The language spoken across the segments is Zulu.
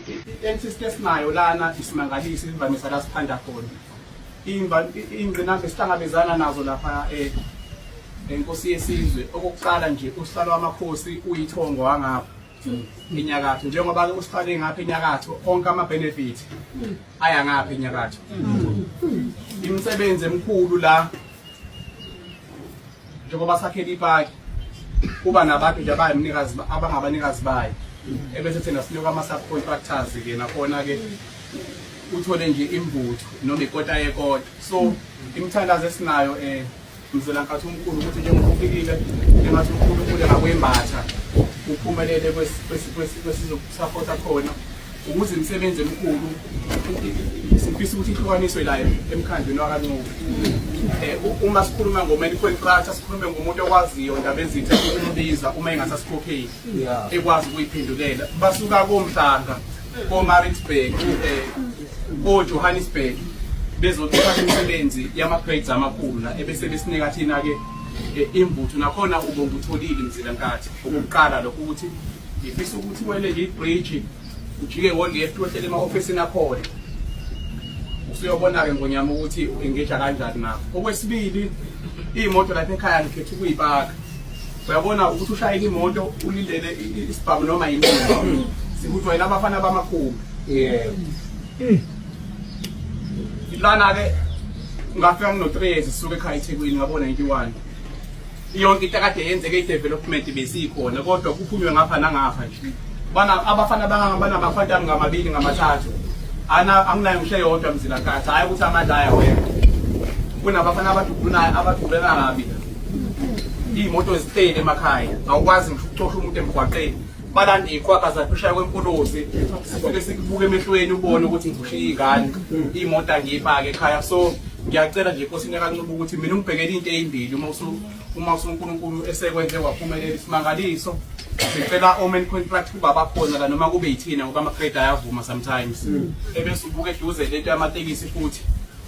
i-entity esinayo lana isimangalisi imvamisa la siphanda khona ingqinamba esihlangabezana nazo lapha enkosi yesizwe okokuqala nje usihlalo wamakhosi uyithongo wangapha enyakatho njengoba ke usihlale ngapha enyakatho onke ama benefits aya ngapha enyakatho imisebenzi emikhulu la njengoba sakhela ipaki kuba nabantu nje abayimnikazi abangabanikazi bayo ebese thina sinika ama subcontractors ke nakhona ke uthole nje imvutho noma ikota yekota so imithandazo esinayo mzela nkathi umkhulu ukuthi njengoba ufikile engathi umkhulu kule ngakwembatha uphumelele kwesizokusupport khona ukuze imisebenzi emikhulu sifisa ukuthi ihlukaniswe la emkhandlweni wakaNcube uma sikhuluma ngomeni contract sikhulume ngomuntu okwaziyo indaba ezithe umbiza uma engasasikhokheli ekwazi ukuyiphendulela basuka komhlanga koMaritzburg Johannesburg bezothatha imisebenzi yama-grades amakhulu la ebese besinika thina ke imvutho nakhona ubonga utholile mzila nkathi ukuqala lokho ukuthi ngifisa ukuthi wele i-bridge ujike ngo-left wehlele ema-ofisini akhona usuyobona ke ngonyama ukuthi engeja kanjani nakho. Okwesibili imoto lapha ekhaya ngikhetha ukuyipaka uyabona ukuthi ushayela imoto ulindele isibhamu noma yini sikuthi wena abafana bamakhulu lana ke ngafika ngino-3 years sisuke ekhaya eThekwini ngabona 91 yonke into kade yenzeke i-development besikhona kodwa kuphunywe ngapha nangapha nje bana abafana bangabana amakhwantami ngamabili ngamathathu anginayo ngisho yodwa mzila nkathi hayi ukuthi amandla ayawena kunabafana abadubulana kabi iy'moto zitele emakhaya awukwazi ngisho ukucosha umuntu emgwaqeni balanda iy'khwapha zaphesheya kwempolosi sisuke sikubuke emehlweni ubone ukuthi ngivushiye iy'ngane iy'moto angiyipake ekhaya so ngiyacela nje enkosini yakaNcube ukuthi mina ungibhekele into ey'mbili uma uNkulunkulu esekwenze waphumelela isimangaliso ngicela omen contract kuba bakhona la noma kube yithina ngoba ama-grade ayavuma sometimes ebese ubuke eduze lento yamatekisi futhi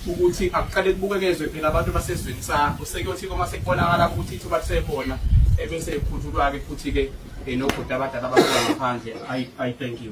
ukuthi akuqale kubukekezwe phela abantu basezweni sakho sekuyothi uma sekubonakala ukuthi ithuba lisekhona ebese ikhunjulwa-ke futhi-ke nobhuti abadala abakhona ngaphandle I thank you.